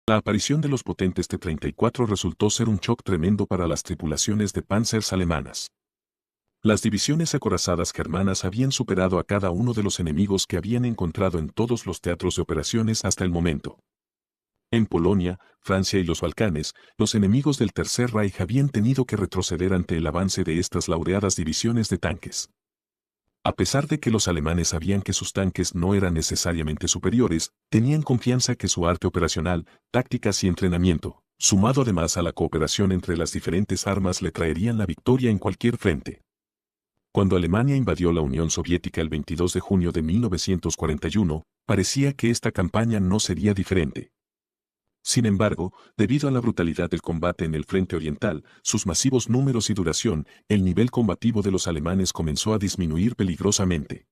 La aparición de los potentes T-34 resultó ser un shock tremendo para las tripulaciones de Panzers alemanas. Las divisiones acorazadas germanas habían superado a cada uno de los enemigos que habían encontrado en todos los teatros de operaciones hasta el momento. En Polonia, Francia y los Balcanes, los enemigos del Tercer Reich habían tenido que retroceder ante el avance de estas laureadas divisiones de tanques. A pesar de que los alemanes sabían que sus tanques no eran necesariamente superiores, tenían confianza que su arte operacional, tácticas y entrenamiento, sumado además a la cooperación entre las diferentes armas, le traerían la victoria en cualquier frente. Cuando Alemania invadió la Unión Soviética el 22 de junio de 1941, parecía que esta campaña no sería diferente. Sin embargo, debido a la brutalidad del combate en el frente oriental, sus masivos números y duración, el nivel combativo de los alemanes comenzó a disminuir peligrosamente.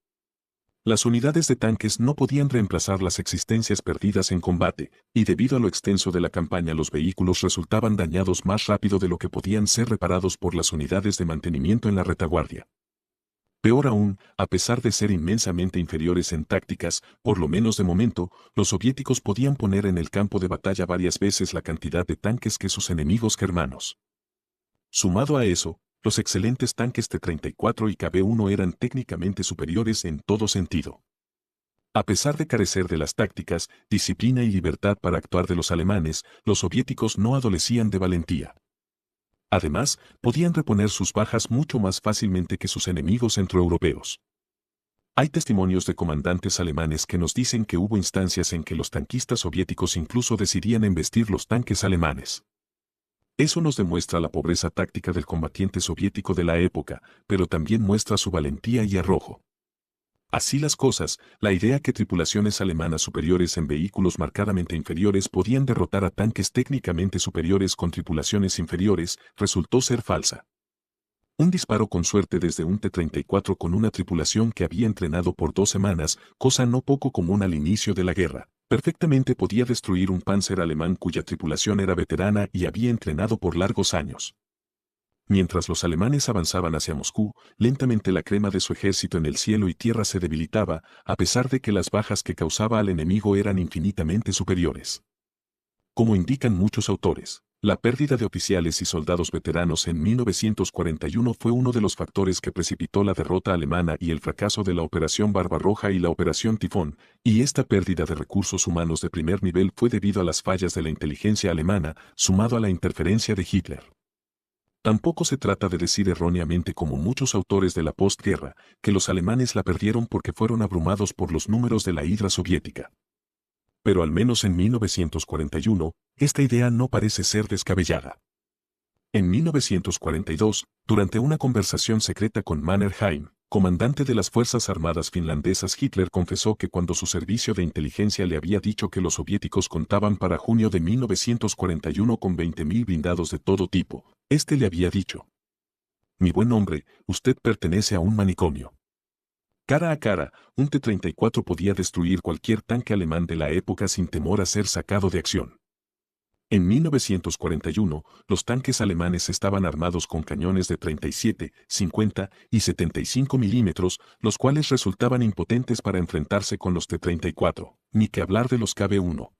Las unidades de tanques no podían reemplazar las existencias perdidas en combate, y debido a lo extenso de la campaña los vehículos resultaban dañados más rápido de lo que podían ser reparados por las unidades de mantenimiento en la retaguardia. Peor aún, a pesar de ser inmensamente inferiores en tácticas, por lo menos de momento, los soviéticos podían poner en el campo de batalla varias veces la cantidad de tanques que sus enemigos germanos. Sumado a eso, los excelentes tanques T-34 y KB-1 eran técnicamente superiores en todo sentido. A pesar de carecer de las tácticas, disciplina y libertad para actuar de los alemanes, los soviéticos no adolecían de valentía. Además, podían reponer sus bajas mucho más fácilmente que sus enemigos centroeuropeos. Hay testimonios de comandantes alemanes que nos dicen que hubo instancias en que los tanquistas soviéticos incluso decidían embestir los tanques alemanes. Eso nos demuestra la pobreza táctica del combatiente soviético de la época, pero también muestra su valentía y arrojo. Así las cosas, la idea que tripulaciones alemanas superiores en vehículos marcadamente inferiores podían derrotar a tanques técnicamente superiores con tripulaciones inferiores resultó ser falsa. Un disparo con suerte desde un T-34 con una tripulación que había entrenado por 2 semanas, cosa no poco común al inicio de la guerra, perfectamente podía destruir un Panzer alemán cuya tripulación era veterana y había entrenado por largos años. Mientras los alemanes avanzaban hacia Moscú, lentamente la crema de su ejército en el cielo y tierra se debilitaba, a pesar de que las bajas que causaba al enemigo eran infinitamente superiores. Como indican muchos autores, la pérdida de oficiales y soldados veteranos en 1941 fue uno de los factores que precipitó la derrota alemana y el fracaso de la Operación Barbarroja y la Operación Tifón, y esta pérdida de recursos humanos de primer nivel fue debido a las fallas de la inteligencia alemana, sumado a la interferencia de Hitler. Tampoco se trata de decir erróneamente como muchos autores de la postguerra, que los alemanes la perdieron porque fueron abrumados por los números de la hidra soviética. Pero al menos en 1941, esta idea no parece ser descabellada. En 1942, durante una conversación secreta con Mannerheim, comandante de las Fuerzas Armadas finlandesas, Hitler confesó que cuando su servicio de inteligencia le había dicho que los soviéticos contaban para junio de 1941 con 20.000 blindados de todo tipo, este le había dicho: «Mi buen hombre, usted pertenece a un manicomio». Cara a cara, un T-34 podía destruir cualquier tanque alemán de la época sin temor a ser sacado de acción. En 1941, los tanques alemanes estaban armados con cañones de 37, 50 y 75 milímetros, los cuales resultaban impotentes para enfrentarse con los T-34, ni que hablar de los KB-1.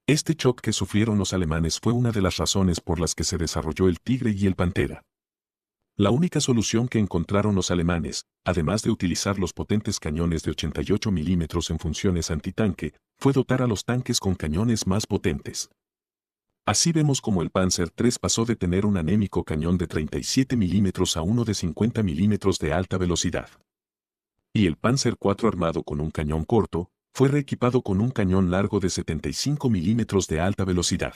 Este shock que sufrieron los alemanes fue una de las razones por las que se desarrolló el Tigre y el Pantera. La única solución que encontraron los alemanes, además de utilizar los potentes cañones de 88 milímetros en funciones antitanque, fue dotar a los tanques con cañones más potentes. Así vemos como el Panzer III pasó de tener un anémico cañón de 37 milímetros a uno de 50 milímetros de alta velocidad. Y el Panzer IV, armado con un cañón corto, fue reequipado con un cañón largo de 75 milímetros de alta velocidad.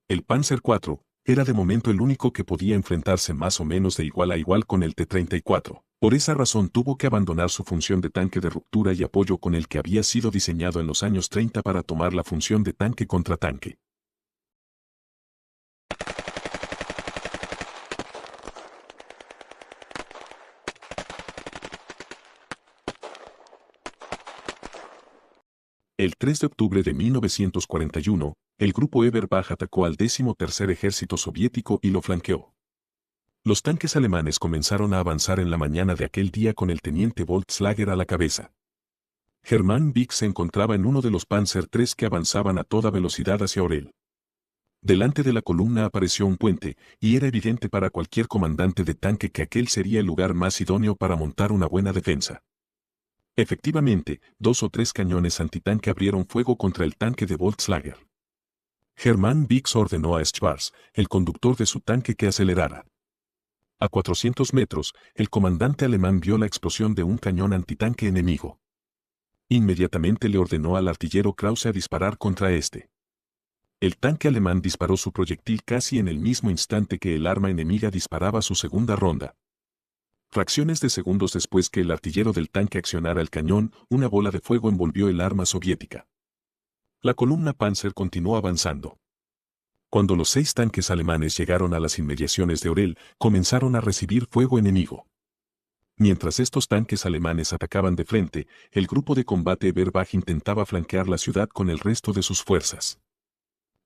El Panzer IV era de momento el único que podía enfrentarse más o menos de igual a igual con el T-34. Por esa razón tuvo que abandonar su función de tanque de ruptura y apoyo con el que había sido diseñado en los años 30 para tomar la función de tanque contra tanque. El 3 de octubre de 1941, el grupo Eberbach atacó al 13º Ejército Soviético y lo flanqueó. Los tanques alemanes comenzaron a avanzar en la mañana de aquel día con el teniente Volkslager a la cabeza. Germán Bix se encontraba en uno de los Panzer III que avanzaban a toda velocidad hacia Orel. Delante de la columna apareció un puente, y era evidente para cualquier comandante de tanque que aquel sería el lugar más idóneo para montar una buena defensa. Efectivamente, 2 o 3 cañones antitanque abrieron fuego contra el tanque de Volkslager. Germán Bix ordenó a Schwarz, el conductor de su tanque, que acelerara. A 400 metros, el comandante alemán vio la explosión de un cañón antitanque enemigo. Inmediatamente le ordenó al artillero Krause a disparar contra este. El tanque alemán disparó su proyectil casi en el mismo instante que el arma enemiga disparaba su segunda ronda. Fracciones de segundos después que el artillero del tanque accionara el cañón, una bola de fuego envolvió el arma soviética. La columna Panzer continuó avanzando. Cuando los 6 tanques alemanes llegaron a las inmediaciones de Orel, comenzaron a recibir fuego enemigo. Mientras estos tanques alemanes atacaban de frente, el grupo de combate Eberbach intentaba flanquear la ciudad con el resto de sus fuerzas.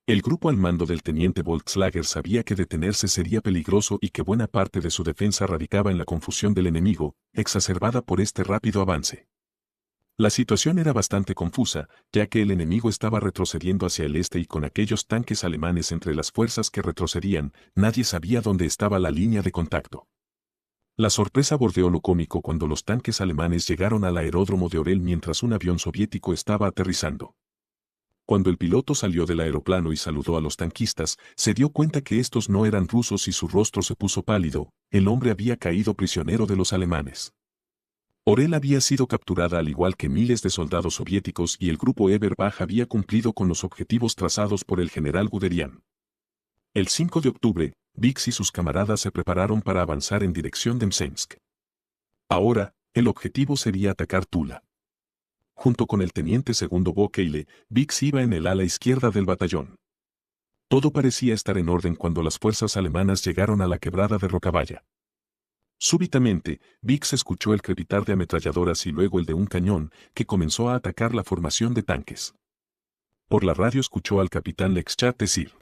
El grupo al mando del teniente Volkslager sabía que detenerse sería peligroso y que buena parte de su defensa radicaba en la confusión del enemigo, exacerbada por este rápido avance. La situación era bastante confusa, ya que el enemigo estaba retrocediendo hacia el este y con aquellos tanques alemanes entre las fuerzas que retrocedían, nadie sabía dónde estaba la línea de contacto. La sorpresa bordeó lo cómico cuando los tanques alemanes llegaron al aeródromo de Orel mientras un avión soviético estaba aterrizando. Cuando el piloto salió del aeroplano y saludó a los tanquistas, se dio cuenta que estos no eran rusos y su rostro se puso pálido. El hombre había caído prisionero de los alemanes. Orel había sido capturada al igual que miles de soldados soviéticos y el grupo Eberbach había cumplido con los objetivos trazados por el general Guderian. El 5 de octubre, Bix y sus camaradas se prepararon para avanzar en dirección de Msensk. Ahora, el objetivo sería atacar Tula. Junto con el teniente segundo Bokeile, Bix iba en el ala izquierda del batallón. Todo parecía estar en orden cuando las fuerzas alemanas llegaron a la quebrada de Rocavalla. Súbitamente, Bix escuchó el crepitar de ametralladoras y luego el de un cañón, que comenzó a atacar la formación de tanques. Por la radio escuchó al capitán Lexchat decir: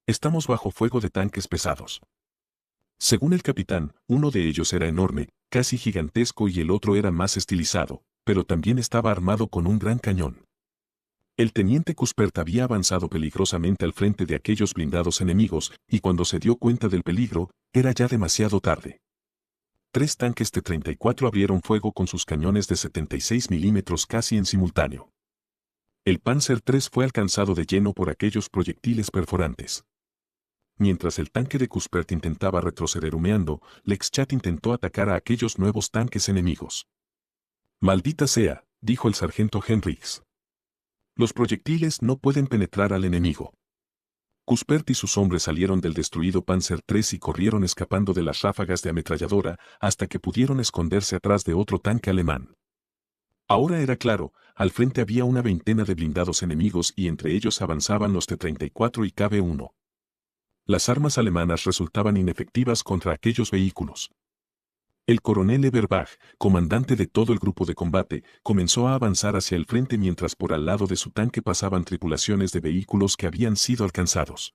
«Estamos bajo fuego de tanques pesados». Según el capitán, uno de ellos era enorme, casi gigantesco, y el otro era más estilizado, pero también estaba armado con un gran cañón. El teniente Cuspert había avanzado peligrosamente al frente de aquellos blindados enemigos, y cuando se dio cuenta del peligro, era ya demasiado tarde. 3 tanques T-34 abrieron fuego con sus cañones de 76 milímetros casi en simultáneo. El Panzer III fue alcanzado de lleno por aquellos proyectiles perforantes. Mientras el tanque de Cuspert intentaba retroceder humeando, Lexchat intentó atacar a aquellos nuevos tanques enemigos. «Maldita sea», dijo el sargento Henrichs. «Los proyectiles no pueden penetrar al enemigo». Cuspert y sus hombres salieron del destruido Panzer III y corrieron escapando de las ráfagas de ametralladora hasta que pudieron esconderse atrás de otro tanque alemán. Ahora era claro, al frente había una veintena de blindados enemigos y entre ellos avanzaban los T-34 y KB-1. Las armas alemanas resultaban inefectivas contra aquellos vehículos. El coronel Eberbach, comandante de todo el grupo de combate, comenzó a avanzar hacia el frente mientras por al lado de su tanque pasaban tripulaciones de vehículos que habían sido alcanzados.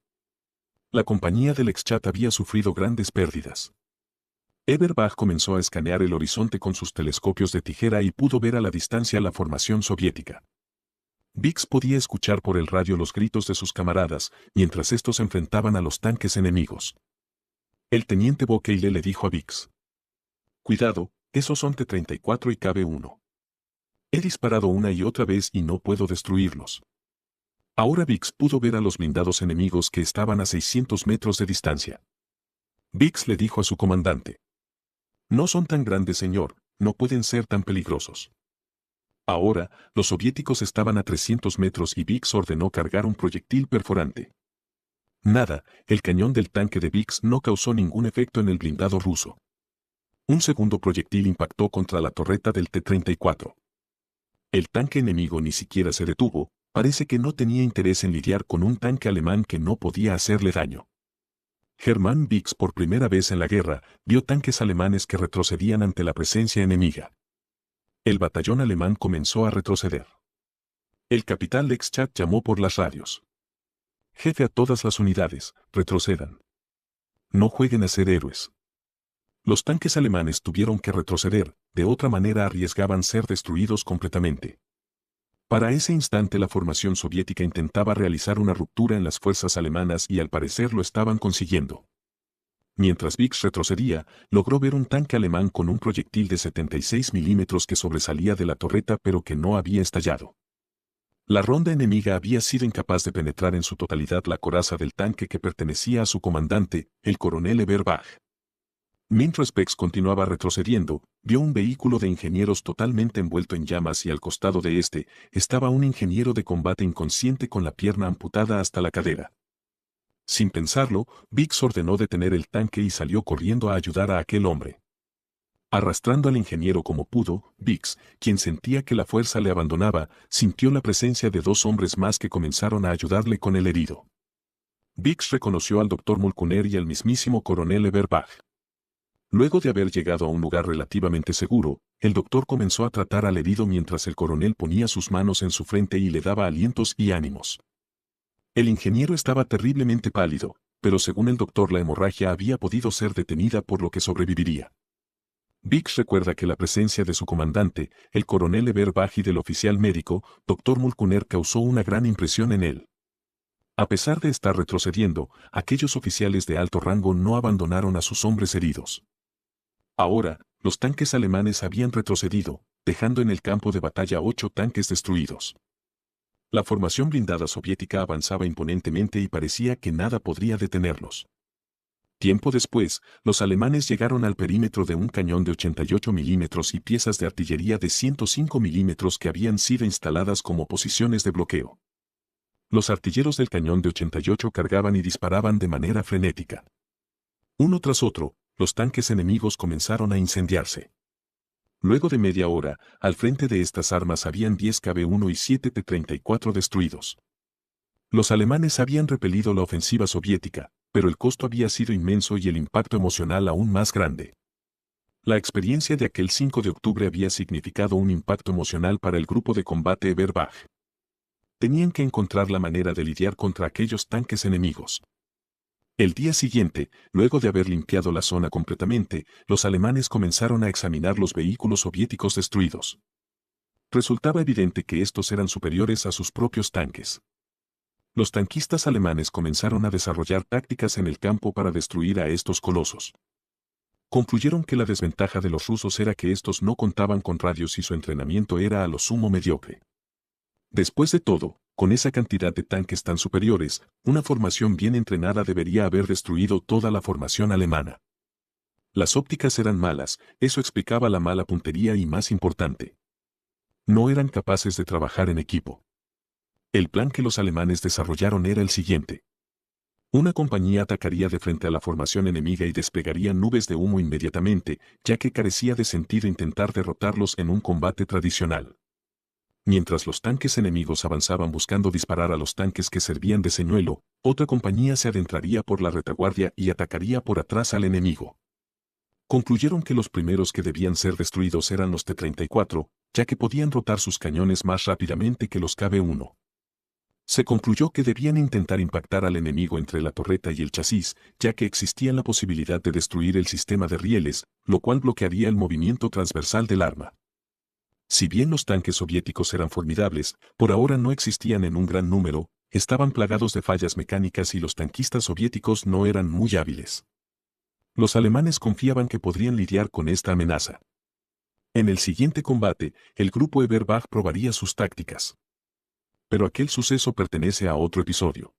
La compañía del Lexchat había sufrido grandes pérdidas. Eberbach comenzó a escanear el horizonte con sus telescopios de tijera y pudo ver a la distancia la formación soviética. Bix podía escuchar por el radio los gritos de sus camaradas, mientras estos se enfrentaban a los tanques enemigos. El teniente Bokeile le dijo a Bix: «Cuidado, esos son T-34 y KB-1. He disparado una y otra vez y no puedo destruirlos». Ahora Bix pudo ver a los blindados enemigos que estaban a 600 metros de distancia. Bix le dijo a su comandante: «No son tan grandes, señor, no pueden ser tan peligrosos». Ahora, los soviéticos estaban a 300 metros y Bix ordenó cargar un proyectil perforante. Nada, el cañón del tanque de Bix no causó ningún efecto en el blindado ruso. Un segundo proyectil impactó contra la torreta del T-34. El tanque enemigo ni siquiera se detuvo, parece que no tenía interés en lidiar con un tanque alemán que no podía hacerle daño. Germán Bix, por primera vez en la guerra, vio tanques alemanes que retrocedían ante la presencia enemiga. El batallón alemán comenzó a retroceder. El capitán Lexchat llamó por las radios: «Jefe, a todas las unidades, retrocedan. No jueguen a ser héroes. Los tanques alemanes tuvieron que retroceder, de otra manera arriesgaban ser destruidos completamente. Para ese instante la formación soviética intentaba realizar una ruptura en las fuerzas alemanas y al parecer lo estaban consiguiendo. Mientras Bix retrocedía, logró ver un tanque alemán con un proyectil de 76 milímetros que sobresalía de la torreta pero que no había estallado. La ronda enemiga había sido incapaz de penetrar en su totalidad la coraza del tanque que pertenecía a su comandante, el coronel Eberbach. Mientras Bix continuaba retrocediendo, vio un vehículo de ingenieros totalmente envuelto en llamas y al costado de este, estaba un ingeniero de combate inconsciente con la pierna amputada hasta la cadera. Sin pensarlo, Bix ordenó detener el tanque y salió corriendo a ayudar a aquel hombre. Arrastrando al ingeniero como pudo, Bix, quien sentía que la fuerza le abandonaba, sintió la presencia de dos hombres más que comenzaron a ayudarle con el herido. Bix reconoció al doctor Mulkuner y al mismísimo coronel Eberbach. Luego de haber llegado a un lugar relativamente seguro, el doctor comenzó a tratar al herido mientras el coronel ponía sus manos en su frente y le daba alientos y ánimos. El ingeniero estaba terriblemente pálido, pero según el doctor la hemorragia había podido ser detenida por lo que sobreviviría. Bix recuerda que la presencia de su comandante, el coronel Eberbach y del oficial médico, doctor Mulkuner causó una gran impresión en él. A pesar de estar retrocediendo, aquellos oficiales de alto rango no abandonaron a sus hombres heridos. Ahora, los tanques alemanes habían retrocedido, dejando en el campo de batalla 8 tanques destruidos. La formación blindada soviética avanzaba imponentemente y parecía que nada podría detenerlos. Tiempo después, los alemanes llegaron al perímetro de un cañón de 88 milímetros y piezas de artillería de 105 milímetros que habían sido instaladas como posiciones de bloqueo. Los artilleros del cañón de 88 cargaban y disparaban de manera frenética. Uno tras otro, los tanques enemigos comenzaron a incendiarse. Luego de media hora, al frente de estas armas habían 10 KB-1 y 7 T-34 destruidos. Los alemanes habían repelido la ofensiva soviética, pero el costo había sido inmenso y el impacto emocional aún más grande. La experiencia de aquel 5 de octubre había significado un impacto emocional para el grupo de combate Eberbach. Tenían que encontrar la manera de lidiar contra aquellos tanques enemigos. El día siguiente, luego de haber limpiado la zona completamente, los alemanes comenzaron a examinar los vehículos soviéticos destruidos. Resultaba evidente que estos eran superiores a sus propios tanques. Los tanquistas alemanes comenzaron a desarrollar tácticas en el campo para destruir a estos colosos. Concluyeron que la desventaja de los rusos era que estos no contaban con radios y su entrenamiento era a lo sumo mediocre. Después de todo, con esa cantidad de tanques tan superiores, una formación bien entrenada debería haber destruido toda la formación alemana. Las ópticas eran malas, eso explicaba la mala puntería y más importante. No eran capaces de trabajar en equipo. El plan que los alemanes desarrollaron era el siguiente. Una compañía atacaría de frente a la formación enemiga y desplegaría nubes de humo inmediatamente, ya que carecía de sentido intentar derrotarlos en un combate tradicional. Mientras los tanques enemigos avanzaban buscando disparar a los tanques que servían de señuelo, otra compañía se adentraría por la retaguardia y atacaría por atrás al enemigo. Concluyeron que los primeros que debían ser destruidos eran los T-34, ya que podían rotar sus cañones más rápidamente que los KB-1. Se concluyó que debían intentar impactar al enemigo entre la torreta y el chasis, ya que existía la posibilidad de destruir el sistema de rieles, lo cual bloquearía el movimiento transversal del arma. Si bien los tanques soviéticos eran formidables, por ahora no existían en un gran número, estaban plagados de fallas mecánicas y los tanquistas soviéticos no eran muy hábiles. Los alemanes confiaban que podrían lidiar con esta amenaza. En el siguiente combate, el grupo Eberbach probaría sus tácticas. Pero aquel suceso pertenece a otro episodio.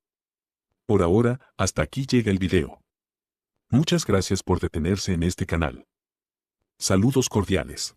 Por ahora, hasta aquí llega el video. Muchas gracias por detenerse en este canal. Saludos cordiales.